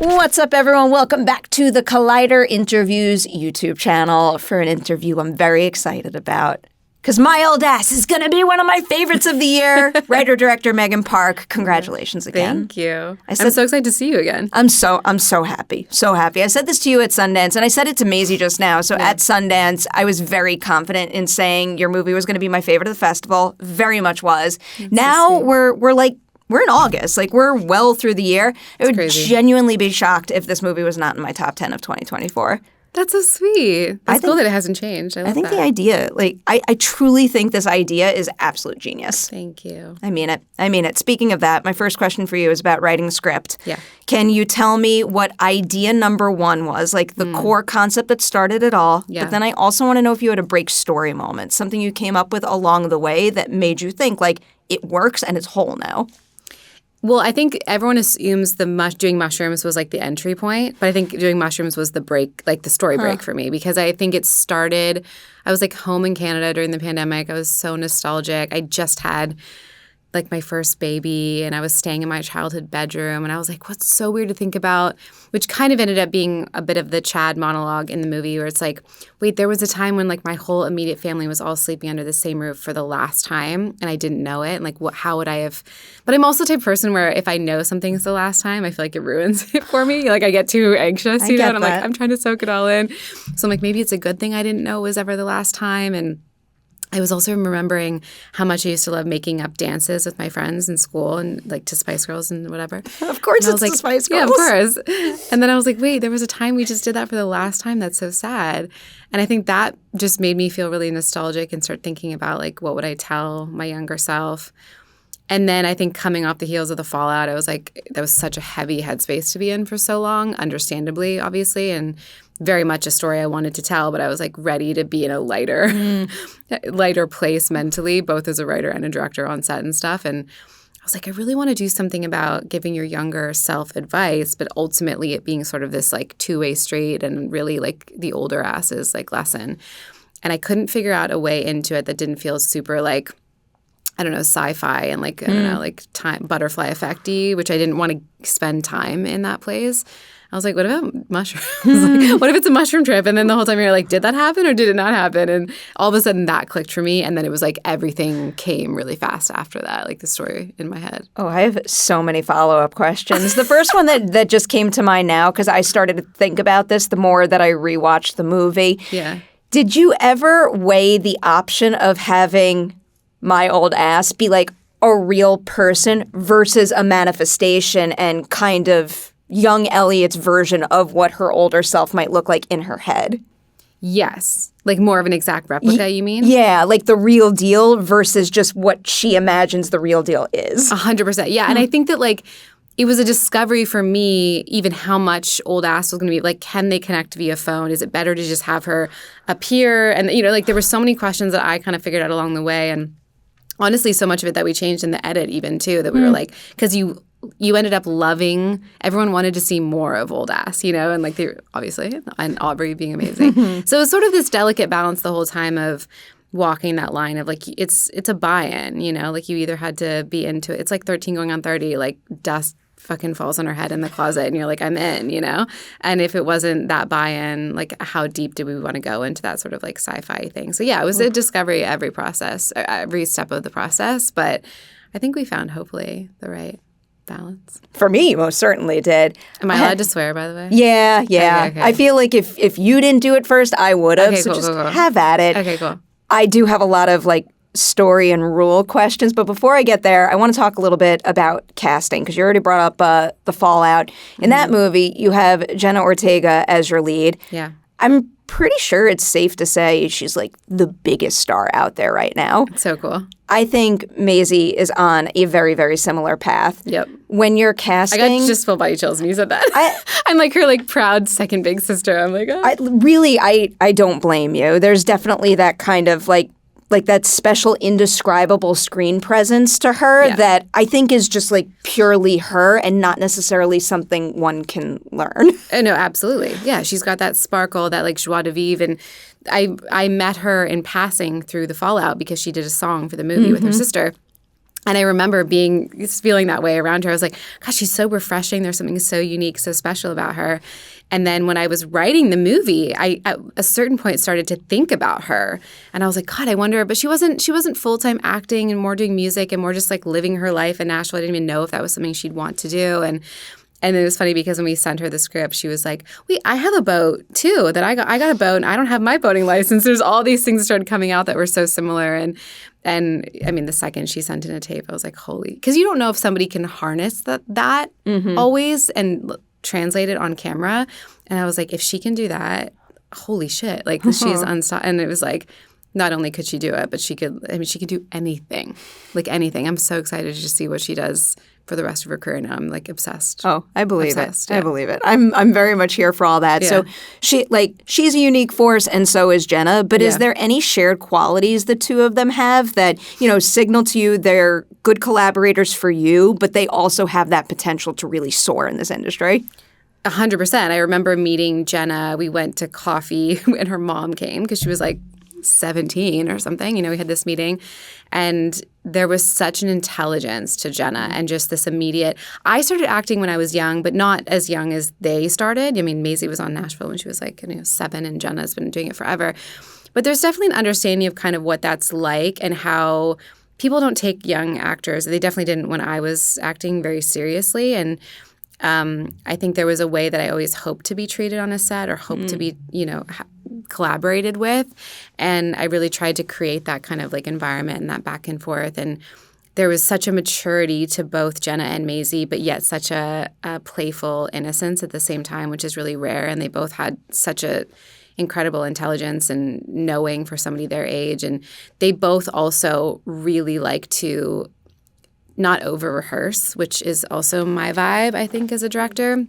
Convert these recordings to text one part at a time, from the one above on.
What's up, everyone? Welcome back to the Collider Interviews YouTube channel for an interview I'm very excited about. Because my old ass is going to be one of my favorites of the year. Writer-director Megan Park, congratulations again. Thank you. I'm so excited to see you again. I'm so happy. So happy. I said this to you at Sundance, and I said it to Maisie just now. So at Sundance, I was very confident in saying your movie was going to be my favorite of the festival. Very much was. That's now so we're in August. Like, we're well through the year. I would crazy. genuinely be shocked if this movie was not in my top 10 of 2024. That's so sweet. It's cool that it hasn't changed. I think the idea, I truly think this idea is absolute genius. Thank you. I mean it. Speaking of that, my first question for you is about writing the script. Yeah. Can you tell me what idea number one was, like the core concept that started it all? Yeah. But then I also want to know if you had a break story moment, something you came up with along the way that made you think, like, it works and it's whole now. Well, I think everyone assumes doing mushrooms was like the entry point, but I think doing mushrooms was the break, like the story break for me, because I think it started, I was like home in Canada during the pandemic. I was so nostalgic. I just had like my first baby and I was staying in my childhood bedroom and I was like, what's so weird to think about, which kind of ended up being a bit of the Chad monologue in the movie where it's like, wait, there was a time when like my whole immediate family was all sleeping under the same roof for the last time and I didn't know it. And like, how would I have, but I'm also the type of person where if I know something's the last time, I feel like it ruins it for me. Like I get too anxious, and I'm like, I'm trying to soak it all in. So I'm like, maybe it's a good thing I didn't know it was ever the last time. And I was also remembering how much I used to love making up dances with my friends in school and like to Spice Girls and whatever. Of course it's like, to Spice Girls. Yeah, of course. And then I was like, wait, there was a time we just did that for the last time. That's so sad. And I think that just made me feel really nostalgic and start thinking about like, what would I tell my younger self? And then I think coming off the heels of the fallout, I was like, that was such a heavy headspace to be in for so long, understandably, obviously, and very much a story I wanted to tell, but I was like ready to be in a lighter place mentally, both as a writer and a director on set and stuff. And I was like, I really want to do something about giving your younger self advice, but ultimately it being sort of this like two-way street and really like the older asses like lesson. And I couldn't figure out a way into it that didn't feel super like, I don't know, sci-fi and like, I don't know, like time butterfly effect-y, which I didn't want to spend time in that place. I was like, what about mushrooms? Like, what if it's a mushroom trip? And then the whole time you're like, did that happen or did it not happen? And all of a sudden that clicked for me. And then it was like everything came really fast after that, like the story in my head. Oh, I have so many follow-up questions. The first one that just came to mind now, because I started to think about this the more that I rewatched the movie. Yeah. Did you ever weigh the option of having my old ass be like a real person versus a manifestation and kind of young Elliot's version of what her older self might look like in her head? Yes. Like more of an exact replica, you mean? Yeah, like the real deal versus just what she imagines the real deal is. 100%. Yeah. And I think that like it was a discovery for me, even how much old ass was going to be. Like, can they connect via phone? Is it better to just have her appear? And, you know, like there were so many questions that I kind of figured out along the way. And honestly, so much of it that we changed in the edit even too, that we were like, because you ended up loving, everyone wanted to see more of old ass, you know, and like they obviously, and Aubrey being amazing. So it was sort of this delicate balance the whole time of walking that line of like, it's a buy-in, you know, like you either had to be into it. It's like 13 going on 30, like dust fucking falls on her head in the closet and you're like, I'm in, you know? And if it wasn't that buy-in, like how deep did we want to go into that sort of like sci-fi thing? So yeah, it was a discovery every step of the process, but I think we found hopefully the right balance. For me, most certainly did. Am I allowed to swear, by the way? Yeah. Okay. I feel like if you didn't do it first, I would have. Okay, so cool, just cool. have at it. Okay, cool. I do have a lot of like story and rule questions, but before I get there, I want to talk a little bit about casting because you already brought up the fallout. In that movie, you have Jenna Ortega as your lead. Yeah. I'm pretty sure it's safe to say she's like the biggest star out there right now. So cool. I think Maisie is on a very, very similar path. Yep. When you're casting, I got just full body chills when you said that. I'm like her like proud second big sister. I'm like, oh. I don't blame you. There's definitely that kind of like that special indescribable screen presence to her that I think is just like purely her and not necessarily something one can learn. Oh, no, absolutely. Yeah, she's got that sparkle, that like joie de vivre. And I met her in passing through the fallout because she did a song for the movie with her sister. And I remember feeling that way around her. I was like, gosh, she's so refreshing. There's something so unique, so special about her. And then when I was writing the movie, I at a certain point started to think about her. And I was like, God, I wonder. But she wasn't full-time acting and more doing music and more just like living her life in Nashville. I didn't even know if that was something she'd want to do. And it was funny because when we sent her the script, she was like, wait, I have a boat too. That I got a boat and I don't have my boating license. There's all these things that started coming out that were so similar. And I mean, the second she sent in a tape, I was like, holy, because you don't know if somebody can harness that always and translate it on camera. And I was like, if she can do that, holy shit, like she's unstoppable. And it was like, not only could she do it, but she could do anything, like anything. I'm so excited to just see what she does for the rest of her career now. I'm like obsessed. Oh, I believe it. Yeah. I believe it. I'm very much here for all that. Yeah. So she's a unique force and so is Jenna, but is there any shared qualities the two of them have that, signal to you they're good collaborators for you, but they also have that potential to really soar in this industry? 100%. I remember meeting Jenna. We went to coffee and her mom came because she was like 17 or something. We had this meeting and there was such an intelligence to Jenna and just this immediate – I started acting when I was young, but not as young as they started. I mean, Maisie was on Nashville when she was like 7 and Jenna's been doing it forever. But there's definitely an understanding of kind of what that's like and how people don't take young actors. They definitely didn't when I was acting very seriously. And I think there was a way that I always hoped to be treated on a set or hoped to be, collaborated with. And I really tried to create that kind of like environment and that back and forth. And there was such a maturity to both Jenna and Maisie, but yet such a playful innocence at the same time, which is really rare. And they both had such a incredible intelligence and knowing for somebody their age. And they both also really like to not over-rehearse, which is also my vibe, I think, as a director.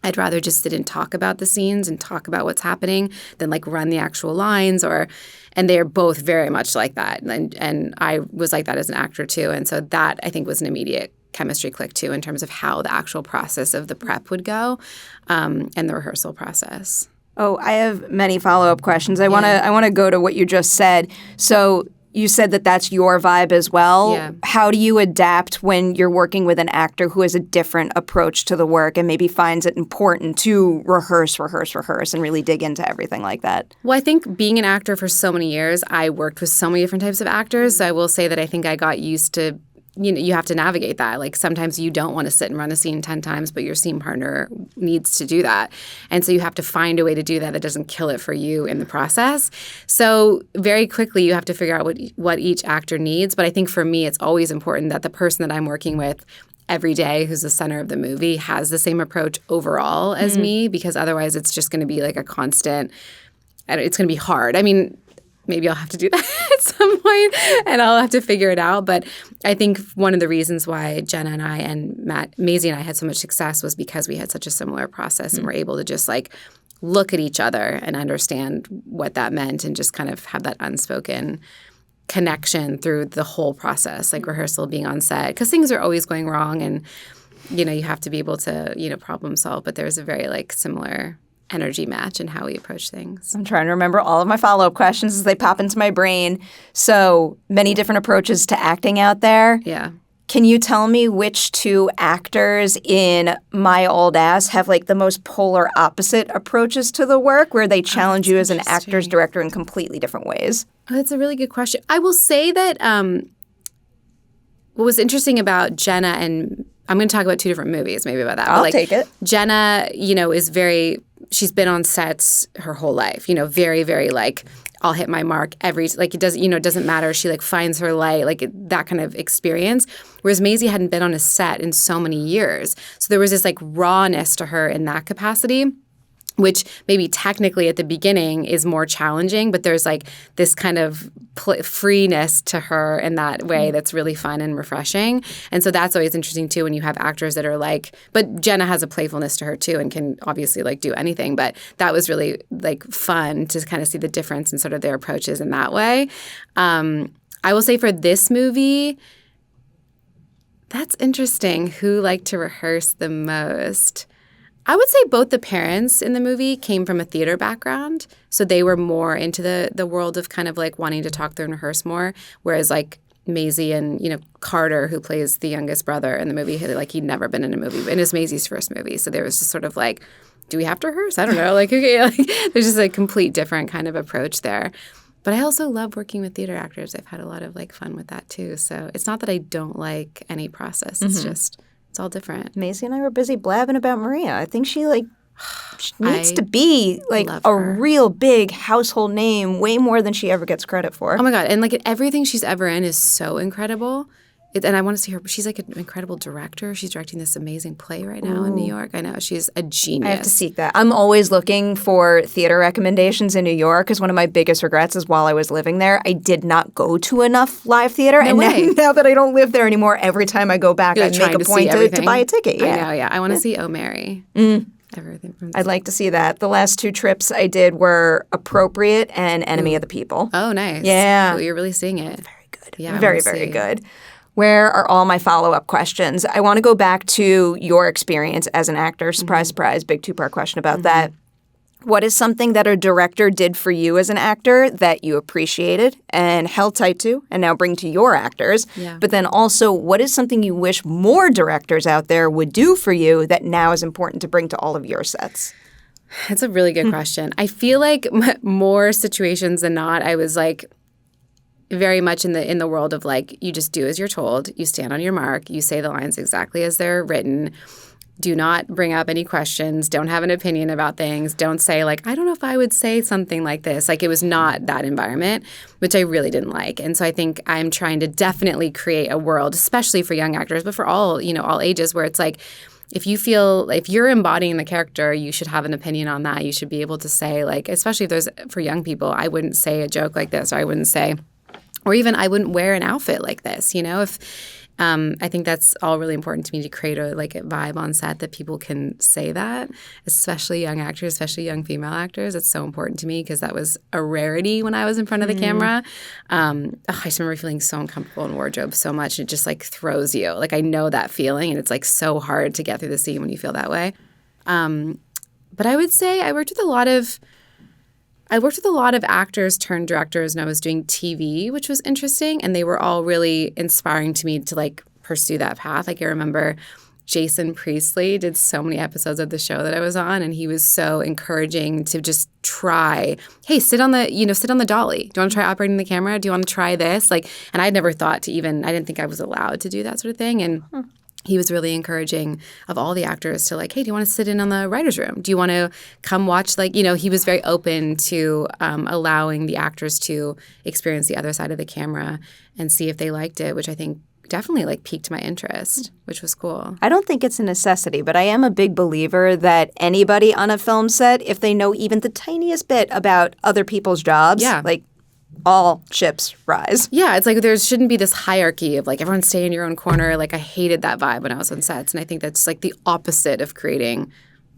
I'd rather just sit and talk about the scenes and talk about what's happening than like run the actual lines and they're both very much like that. And I was like that as an actor too. And so that I think was an immediate chemistry click too in terms of how the actual process of the prep would go and the rehearsal process. Oh, I have many follow-up questions. I want to go to what you just said. So you said that that's your vibe as well. Yeah. How do you adapt when you're working with an actor who has a different approach to the work and maybe finds it important to rehearse, and really dig into everything like that? Well, I think being an actor for so many years, I worked with so many different types of actors. So I will say that I think I got used to you have to navigate that. Like sometimes you don't want to sit and run a scene 10 times, but your scene partner needs to do that. And so you have to find a way to do that doesn't kill it for you in the process. So very quickly you have to figure out what each actor needs. But I think for me, it's always important that the person that I'm working with every day who's the center of the movie has the same approach overall as me, because otherwise it's just going to be like a constant – it's going to be hard. I mean – maybe I'll have to do that at some point and I'll have to figure it out. But I think one of the reasons why Jenna and I and Maisie and I had so much success was because we had such a similar process and were able to just like look at each other and understand what that meant and just kind of have that unspoken connection through the whole process, like rehearsal, being on set. Because things are always going wrong and, you have to be able to, problem solve. But there's a very like similar energy match in how we approach things. I'm trying to remember all of my follow-up questions as they pop into my brain. So many different approaches to acting out there. Yeah. Can you tell me which two actors in My Old Ass have like the most polar opposite approaches to the work where they challenge you as an actor's director in completely different ways? Oh, that's a really good question. I will say that what was interesting about Jenna and I'm going to talk about two different movies maybe about that. I'll take it. Jenna, is very – she's been on sets her whole life, very, very like I'll hit my mark it doesn't, it doesn't matter. She like finds her light, like that kind of experience. Whereas Maisie hadn't been on a set in so many years. So there was this like rawness to her in that capacity, which maybe technically at the beginning is more challenging, but there's like this kind of freeness to her in that way that's really fun and refreshing. And so that's always interesting too when you have actors that are like, but Jenna has a playfulness to her too and can obviously like do anything, but that was really like fun to kind of see the difference in sort of their approaches in that way. I will say for this movie, that's interesting. Who liked to rehearse the most? I would say both the parents in the movie came from a theater background, so they were more into the world of kind of like wanting to talk through and rehearse more, whereas like Maisie and, Carter, who plays the youngest brother in the movie, he'd never been in a movie. And it was Maisie's first movie. So there was just sort of like, do we have to rehearse? I don't know. There's just a complete different kind of approach there. But I also love working with theater actors. I've had a lot of fun with that too. So it's not that I don't like any process. It's just, it's all different. Maisie and I were busy blabbing about Maria. I think she needs to be a real big household name, way more than she ever gets credit for. Oh my God. And everything she's ever in is so incredible. And I want to see her. She's an incredible director. She's directing this amazing play right now in New York. I know. She's a genius. I have to seek that. I'm always looking for theater recommendations in New York because one of my biggest regrets is while I was living there, I did not go to enough live theater. No way. Now that I don't live there anymore, every time I go back, I make a point to buy a ticket. Yeah. I know, yeah. I want to see Oh Mary. Everything from I'd like to see that. The last 2 trips I did were Appropriate and Enemy of the People. Oh, nice. Yeah. Cool, you're really seeing it. Very good. Yeah, very, very good. Where are all my follow-up questions? I want to go back to your experience as an actor. Surprise, surprise, big 2-part question about that. What is something that a director did for you as an actor that you appreciated and held tight to and now bring to your actors? Yeah. But then also, what is something you wish more directors out there would do for you that now is important to bring to all of your sets? That's a really good question. I feel like more situations than not, I was very much in the world of you just do as you're told. You stand on your mark. You say the lines exactly as they're written. Do not bring up any questions. Don't have an opinion about things. Don't say I don't know if I would say something like this. It was not that environment, which I really didn't like. And so I think I'm trying to definitely create a world, especially for young actors, but for all ages, where it's if you're embodying the character, you should have an opinion on that. You should be able to say especially if there's for young people, I wouldn't say a joke like this, or I wouldn't say. Or even I wouldn't wear an outfit like this, if I think that's all really important to me to create a vibe on set that people can say that, especially young actors, especially young female actors. It's so important to me because that was a rarity when I was in front of the camera. I just remember feeling so uncomfortable in wardrobe so much. It just throws you. I know that feeling, and it's so hard to get through the scene when you feel that way. But I would say I worked with a lot of actors turned directors, and I was doing TV, which was interesting. And they were all really inspiring to me to pursue that path. I remember Jason Priestley did so many episodes of the show that I was on, and he was so encouraging to just try. Hey, sit on the dolly. Do you want to try operating the camera? Do you want to try this? And I'd never thought to I didn't think I was allowed to do that sort of thing. And he was really encouraging of all the actors to hey, do you want to sit in on the writer's room? Do you want to come watch? He was very open to allowing the actors to experience the other side of the camera and see if they liked it, which I think definitely piqued my interest, which was cool. I don't think it's a necessity, but I am a big believer that anybody on a film set, if they know even the tiniest bit about other people's jobs, all ships rise. Yeah, it's there shouldn't be this hierarchy of everyone stay in your own corner. I hated that vibe when I was on sets, and I think that's the opposite of creating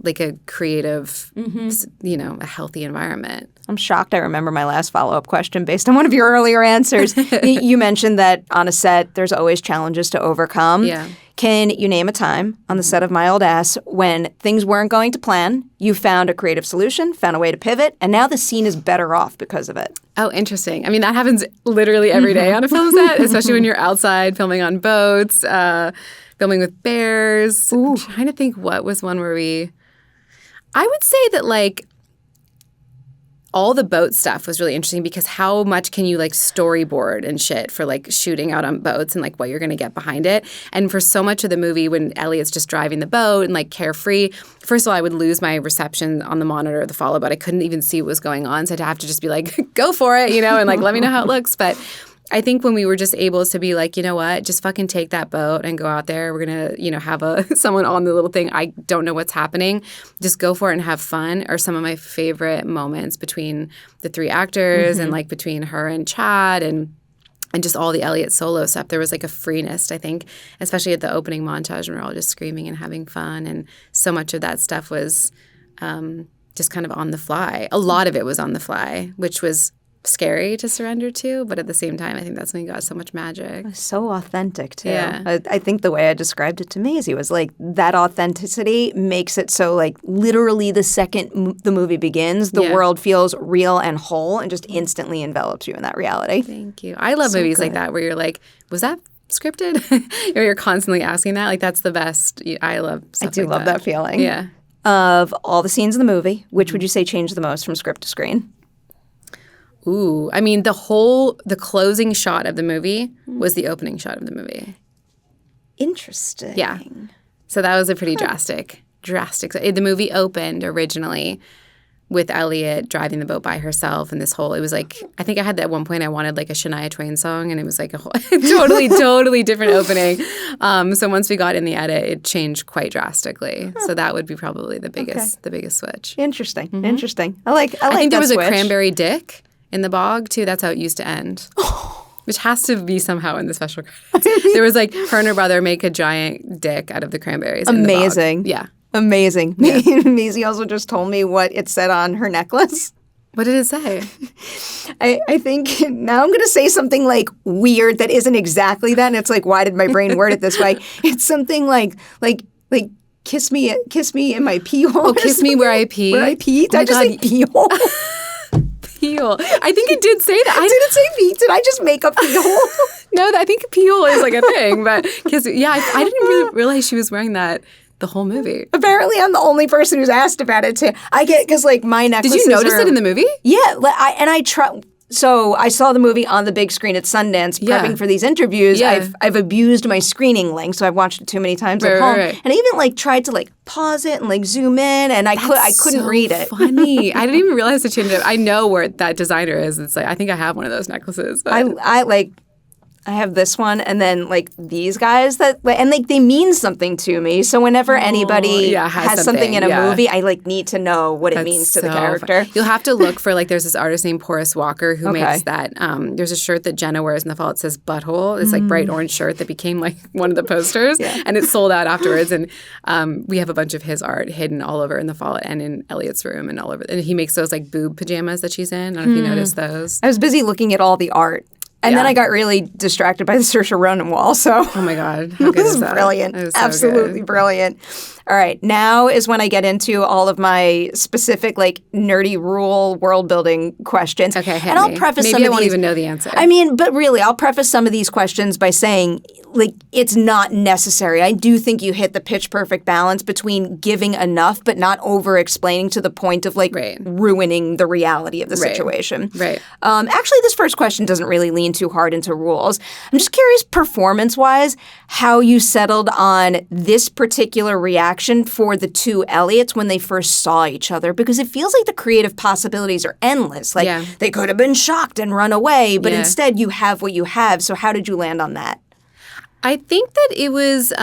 a creative, a healthy environment. I'm shocked I remember my last follow-up question based on one of your earlier answers. You mentioned that on a set there's always challenges to overcome. Yeah. Can you name a time on the set of My Old Ass when things weren't going to plan, you found a creative solution, found a way to pivot, and now the scene is better off because of it? Oh, interesting. That happens literally every day on a film set, especially when you're outside filming on boats, filming with bears. Ooh. I'm trying to think what was one where I would say that all the boat stuff was really interesting because how much can you storyboard and shit for shooting out on boats and what you're going to get behind it. And for so much of the movie when Elliot's just driving the boat and carefree, first of all, I would lose my reception on the monitor of the follow boat. I couldn't even see what was going on. So I'd have to just be go for it, and let me know how it looks. But I think when we were just able to be you know what, just fucking take that boat and go out there. We're going to, have someone on the little thing. I don't know what's happening. Just go for it and have fun are some of my favorite moments between the 3 actors and between her and Chad and just all the Elliot solo stuff. There was a freeness, I think, especially at the opening montage when we're all just screaming and having fun. And so much of that stuff was just kind of on the fly. A lot of it was on the fly, which was scary to surrender to, but at the same time, I think that's when you got so much magic. So authentic, too. Yeah. I think the way I described it to Maisie was like that authenticity makes it so like literally the second the movie begins, the world feels real and whole and just instantly envelops you in that reality. Thank you. I love movies like that where you're like, was that scripted? Or you're constantly asking that. Like, that's the best. I love stuff I do love that feeling. Yeah. Of all the scenes in the movie, which would you say changed the most from script to screen? Ooh, I mean, the closing shot of the movie was the opening shot of the movie. Interesting. Yeah. So that was a pretty drastic. The movie opened originally with Elliot driving the boat by herself, and it was like, I think I had at one point I wanted like a Shania Twain song, and it was like a whole totally different opening. So once we got in the edit, it changed quite drastically. So that would be probably the biggest switch. Interesting. Interesting. I like I think there was switch. a cranberry dick in the bog too. That's how it used to end. Which has to be somehow in the special credits. There was like her and her brother make a giant dick out of the cranberries. Amazing. In the bog. Yeah. Amazing. Yeah. Maisie also just told me what it said on her necklace. What did it say? I think now I'm going to say something like weird that isn't exactly that. And it's like, why did my brain word it this way? It's something like kiss me in my pee hole. Oh, kiss me where I pee. Where I pee? Did I just say pee hole? Pee hole. I think it did say that. Did it say pee? Did I just make up pee hole? No, I think pee hole is like a thing. But kiss me. Yeah, I didn't really realize she was wearing that the whole movie. Apparently, I'm the only person who's asked about it too. I get because like my necklaces. Did you notice it in the movie? Yeah, So I saw the movie on the big screen at Sundance, prepping for these interviews. Yeah. I've abused my screening link, so I've watched it too many times at home. Right. And I even like tried to like pause it and like zoom in, and I couldn't read it. Funny. I didn't even realize it changed. I know where that designer is. It's like I think I have one of those necklaces. But. I have this one, and then like these guys and like they mean something to me. So whenever anybody has something in a movie, I like need to know what it means to the character. You'll have to look for like there's this artist named Porus Walker who makes that. There's a shirt that Jenna wears in the fall. It says butthole. It's like bright orange shirt that became like one of the posters, and it sold out afterwards. And we have a bunch of his art hidden all over in the fall and in Elliot's room and all over. And he makes those like boob pajamas that she's in. I don't know if you noticed those. I was busy looking at all the art. And then I got really distracted by the Saoirse Ronan wall. So oh my God, how good is that? Brilliant, that was so absolutely good. Brilliant. All right, now is when I get into all of my specific like nerdy rule world building questions. Okay, and I'll preface maybe some of I won't these. even know the answer. I mean, but really, I'll preface some of these questions by saying like it's not necessary. I do think you hit the pitch perfect balance between giving enough but not over explaining to the point of like ruining the reality of the situation. Right. Actually, this first question doesn't really lean too hard into rules. I'm just curious, performance-wise, how you settled on this particular reaction for the two Elliots when they first saw each other, because it feels like the creative possibilities are endless. Like they could have been shocked and run away, but instead you have what you have. So how did you land on that? I think that it was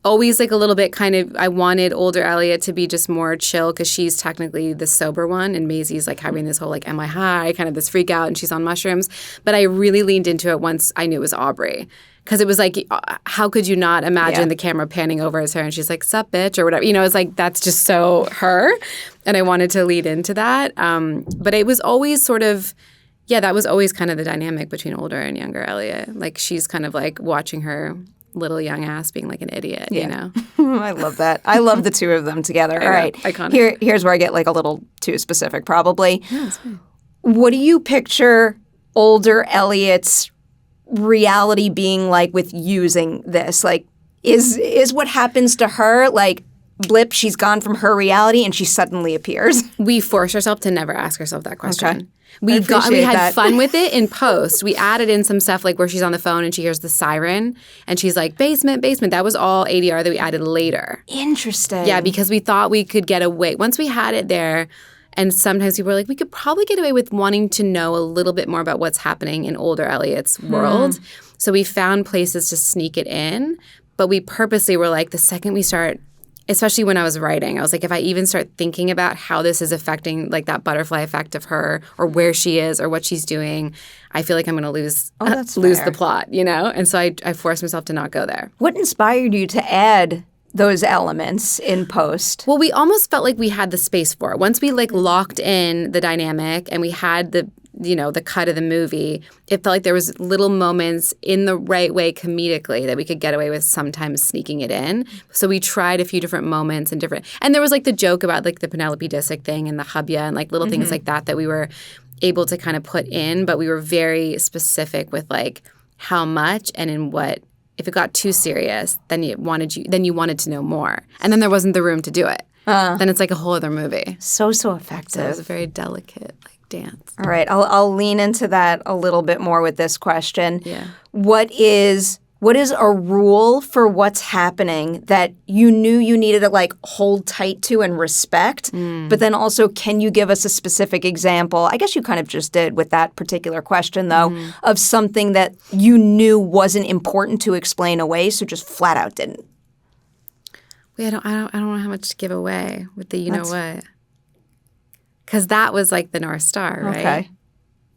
always like a little bit kind of, I wanted older Elliot to be just more chill because she's technically the sober one, and Maisie's like having this whole like, am I high, kind of this freak out, and she's on mushrooms. But I really leaned into it once I knew it was Aubrey. Because it was like, how could you not imagine the camera panning over as her and she's like, sup, bitch, or whatever. You know, it's like, that's just so her. And I wanted to lead into that. But it was always sort of, that was always kind of the dynamic between older and younger Elliot. Like, she's kind of like watching her little young ass being like an idiot, you know? I love that. I love the two of them together. All right. Iconic. Here's where I get like a little too specific probably. Yeah, that's fine. What do you picture older Elliot's reality being like with using this? Like, is what happens to her like blip, she's gone from her reality and she suddenly appears? We force ourselves to never ask ourselves that question. Okay. We had that. fun with it in post. We added in some stuff like where she's on the phone and she hears the siren and she's like, basement, basement. That was all ADR that we added later. Interesting. Yeah, because we thought we could get away. Once we had it there, and sometimes people were like, we could probably get away with wanting to know a little bit more about what's happening in older Elliot's world. So we found places to sneak it in, but we purposely were like, the second we start, especially when I was writing, I was like, if I even start thinking about how this is affecting like that butterfly effect of her or where she is or what she's doing, I feel like I'm going to lose the plot, you know? And so I forced myself to not go there. What inspired you to add those elements in post? Well, we almost felt like we had the space for it. Once we like locked in the dynamic and we had the cut of the movie, it felt like there was little moments in the right way comedically that we could get away with sometimes sneaking it in. So we tried a few different moments and there was like the joke about like the Penelope Disick thing and the hubya and like little things like that we were able to kind of put in, but we were very specific with like how much and in what. If it got too serious, then you wanted to know more. And then there wasn't the room to do it. Then it's like a whole other movie. So effective. So it was a very delicate dance. All right. I'll lean into that a little bit more with this question. Yeah. What is a rule for what's happening that you knew you needed to like hold tight to and respect, but then also can you give us a specific example? I guess you kind of just did with that particular question though, of something that you knew wasn't important to explain away, so just flat out didn't. Wait, I don't know how much to give away with the know what. Because that was like the North Star, right? Okay.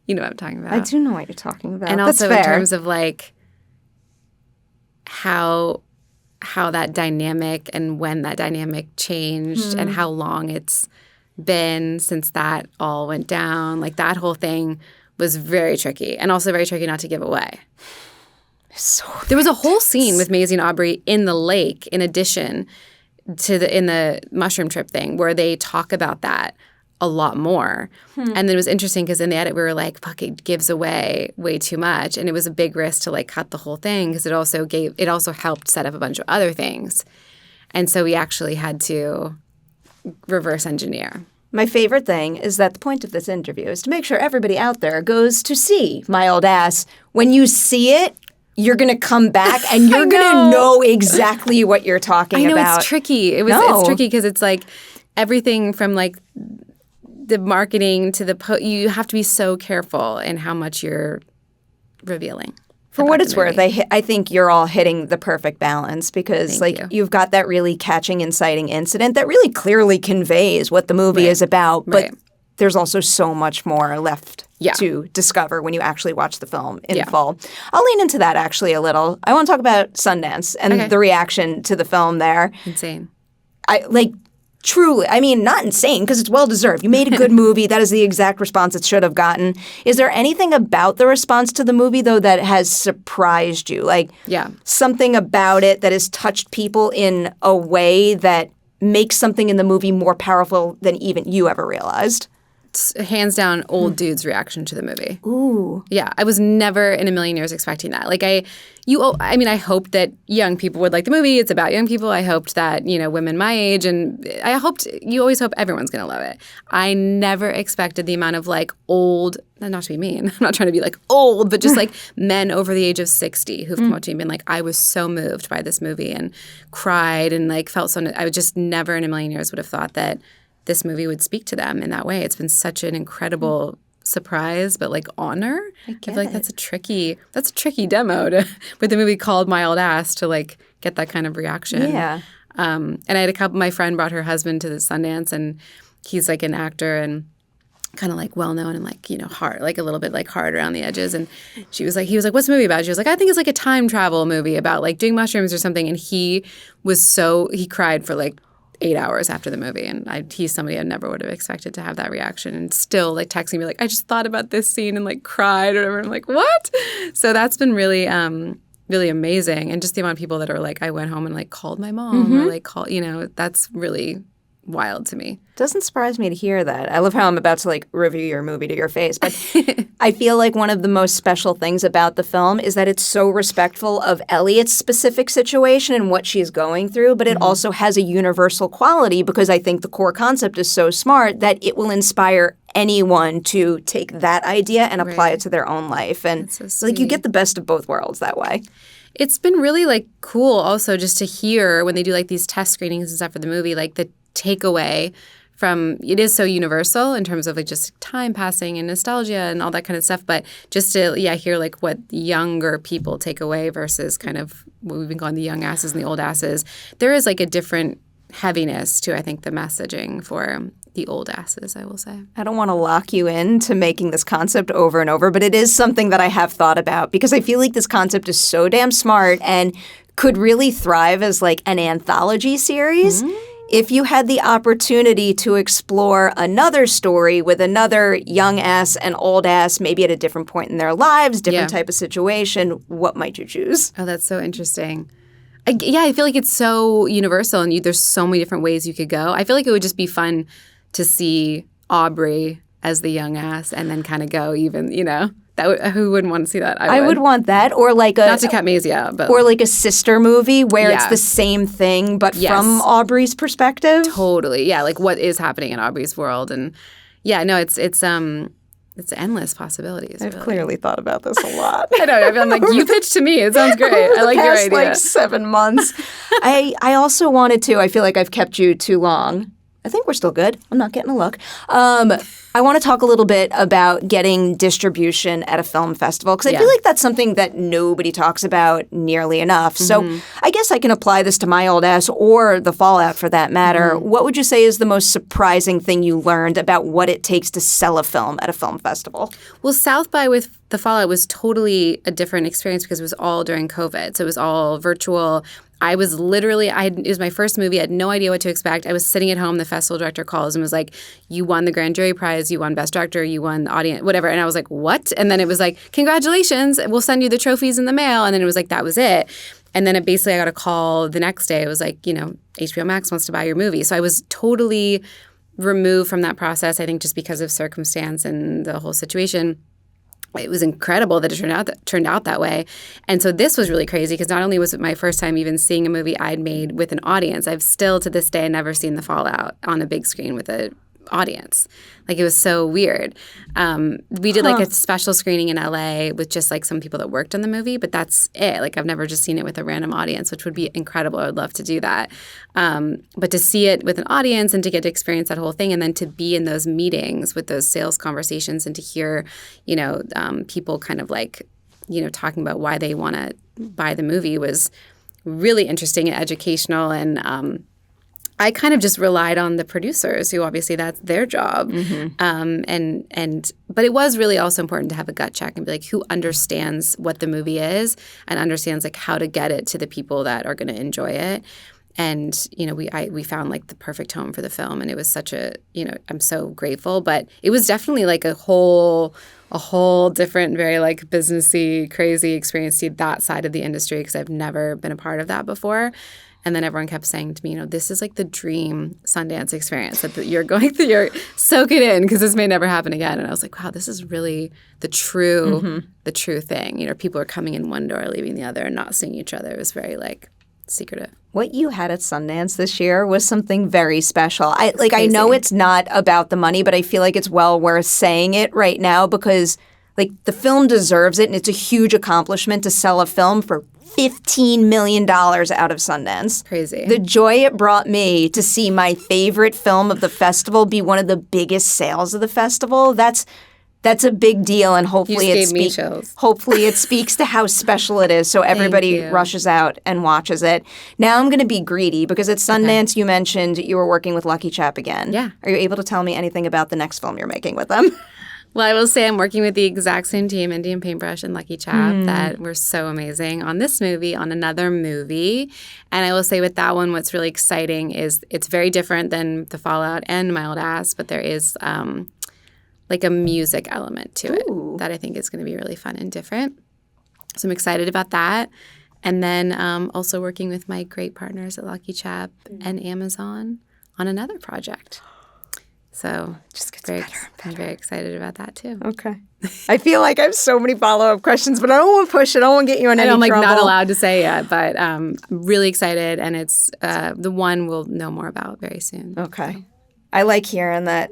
You know what I'm talking about. I do know what you're talking about. And That's also fair. in terms of like how that dynamic and when that dynamic changed and how long it's been since that all went down. Like that whole thing was very tricky and also very tricky not to give away. There was a whole scene with Maisie and Aubrey in the lake in addition to in the mushroom trip thing where they talk about that a lot more. And then it was interesting because in the edit we were like, fuck, it gives away way too much. And it was a big risk to like cut the whole thing because it also helped set up a bunch of other things. And so we actually had to reverse engineer. My favorite thing is that the point of this interview is to make sure everybody out there goes to see My Old Ass. When you see it, you're going to come back and you're going to know exactly what you're talking about. I know, it's tricky. It's tricky because it's like everything from like the marketing to you have to be so careful in how much you're revealing. For what it's worth, I think you're all hitting the perfect balance because you've got that really catching, inciting incident that really clearly conveys what the movie is about, but there's also so much more left to discover when you actually watch the film in full. I'll lean into that actually a little. I want to talk about Sundance and the reaction to the film there. Insane. Truly, I mean, not insane because it's well-deserved. You made a good movie. That is the exact response it should have gotten. Is there anything about the response to the movie, though, that has surprised you? Like something about it that has touched people in a way that makes something in the movie more powerful than even you ever realized? It's hands down old dude's reaction to the movie. Ooh. Yeah, I was never in a million years expecting that. Like I hoped that young people would like the movie. It's about young people. I hoped that, women my age, and you always hope everyone's going to love it. I never expected the amount of like old, not to be mean, I'm not trying to be like old, but just like men over the age of 60 who've come up to me and been like, I was so moved by this movie and cried and like felt so, I would just never in a million years would have thought that this movie would speak to them in that way. It's been such an incredible surprise, but like honor. I feel like that's a tricky demo with a movie called My Old Ass to like get that kind of reaction. Yeah. And I had my friend brought her husband to the Sundance, and he's like an actor and kind of like well known and like hard, like a little bit like hard around the edges. And he was like, what's the movie about? She was like, I think it's like a time travel movie about like doing mushrooms or something. And he cried for like 8 hours after the movie, and he's somebody I never would have expected to have that reaction, and still like texting me like, I just thought about this scene and like cried or whatever. I'm like, what? So that's been really really amazing, and just the amount of people that are like, I went home and like called my mom or like that's really wild to me. Doesn't surprise me to hear that. I love how I'm about to like review your movie to your face, but I feel like one of the most special things about the film is that it's so respectful of Elliot's specific situation and what she's going through, but it also has a universal quality because I think the core concept is so smart that it will inspire anyone to take that idea and apply it to their own life. And so like you get the best of both worlds that way. It's been really like cool also just to hear when they do like these test screenings and stuff for the movie, like the takeaway from it is so universal in terms of like just time passing and nostalgia and all that kind of stuff, but just to hear like what younger people take away versus kind of what we've been calling the young asses and the old asses. There is like a different heaviness to I think the messaging for the old asses, I will say. I don't want to lock you into making this concept over and over, but it is something that I have thought about because I feel like this concept is so damn smart and could really thrive as like an anthology series if you had the opportunity to explore another story with another young ass and old ass, maybe at a different point in their lives, different type of situation. What might you choose? Oh, that's so interesting. I feel like it's so universal and there's so many different ways you could go. I feel like it would just be fun to see Aubrey as the young ass and then kind of go even, who wouldn't want to see that? I would want that, or like not to cut Maisie out, but or like a sister movie where it's the same thing but from Aubrey's perspective. Totally, yeah. Like what is happening in Aubrey's world, and it's endless possibilities. I've really. Clearly thought about this a lot. I know. I'm like, you pitched to me. It sounds great. I like your idea. Like 7 months. I also wanted to. I feel like I've kept you too long. I think we're still good. I'm not getting a look. I want to talk a little bit about getting distribution at a film festival because I feel like that's something that nobody talks about nearly enough. So I guess I can apply this to my old ass or the fallout for that matter. What would you say is the most surprising thing you learned about what it takes to sell a film at a film festival? Well, South by with the fallout was totally a different experience because it was all during COVID. So it was all virtual. I was literally, it was my first movie. I had no idea what to expect. I was sitting at home. The festival director calls and was like, you won the grand jury prize. You won best director. You won the audience, whatever. And I was like, what? And then it was like, congratulations. We'll send you the trophies in the mail. And then it was like, that was it. And then I got a call the next day. It was like, HBO Max wants to buy your movie. So I was totally removed from that process, I think just because of circumstance and the whole situation. It was incredible that it turned out that way. And so this was really crazy because not only was it my first time even seeing a movie I'd made with an audience, I've still to this day never seen The Fallout on a big screen with an audience. Like it was so weird. We did like a special screening in LA with just like some people that worked on the movie, but that's it. Like I've never just seen it with a random audience, which would be incredible. I would love to do that. But to see it with an audience and to get to experience that whole thing and then to be in those meetings with those sales conversations and to hear, people kind of like, talking about why they want to buy the movie was really interesting and educational. And I kind of just relied on the producers who obviously that's their job. But it was really also important to have a gut check and be like, who understands what the movie is and understands like how to get it to the people that are going to enjoy it. And, we found like the perfect home for the film. And it was such a, I'm so grateful. But it was definitely like a whole different, very like businessy, crazy experience to see that side of the industry because I've never been a part of that before. And then everyone kept saying to me, this is like the dream Sundance experience that you're going through. You're soak it in because this may never happen again. And I was like, wow, this is really the true thing. People are coming in one door, leaving the other, and not seeing each other. It was very like secretive. What you had at Sundance this year was something very special. I know it's not about the money, but I feel like it's well worth saying it right now because like the film deserves it, and it's a huge accomplishment to sell a film for $15 million out of Sundance. Crazy. The joy it brought me to see my favorite film of the festival be one of the biggest sales of the festival, that's a big deal, and hopefully it speaks to how special it is so everybody rushes out and watches it. Now I'm going to be greedy because at Sundance you mentioned you were working with Lucky Chap again. Yeah. Are you able to tell me anything about the next film you're making with them? Well, I will say I'm working with the exact same team, Indian Paintbrush and Lucky Chap, that were so amazing on this movie, on another movie. And I will say with that one, what's really exciting is it's very different than The Fallout and My Old Ass, but there is like a music element to it that I think is going to be really fun and different. So I'm excited about that. And then also working with my great partners at Lucky Chap and Amazon on another project. So just gets better and better. I'm very excited about that too. Okay. I feel like I have so many follow-up questions, but I don't want to push it. I don't want to get you in any trouble. I'm not allowed to say yet, but I'm really excited, and it's the one we'll know more about very soon. Okay. So. I like hearing that.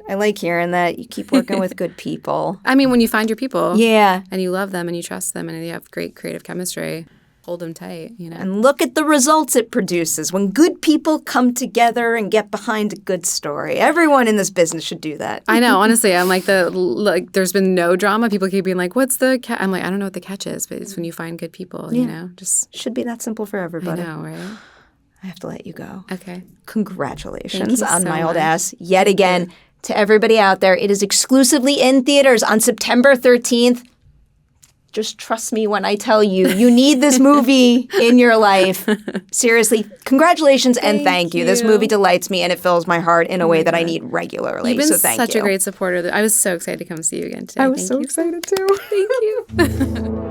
You keep working with good people. I mean, when you find your people. Yeah. And you love them and you trust them and you have great creative chemistry. Hold them tight, And look at the results it produces when good people come together and get behind a good story. Everyone in this business should do that. I know, honestly. I'm like there's been no drama. People keep being like, what's the catch? I'm like, I don't know what the catch is, but it's when you find good people, just. Should be that simple for everybody. I know, right? I have to let you go. Okay. Congratulations on so My Old much. Ass. Yet again, to everybody out there, it is exclusively in theaters on September 13th. Just trust me when I tell you, you need this movie in your life. Seriously, congratulations and thank you. This movie delights me and it fills my heart in a way that I need regularly. You've been so thank you. such a great supporter. I was so excited to come see you again today. I was so excited too. Thank you.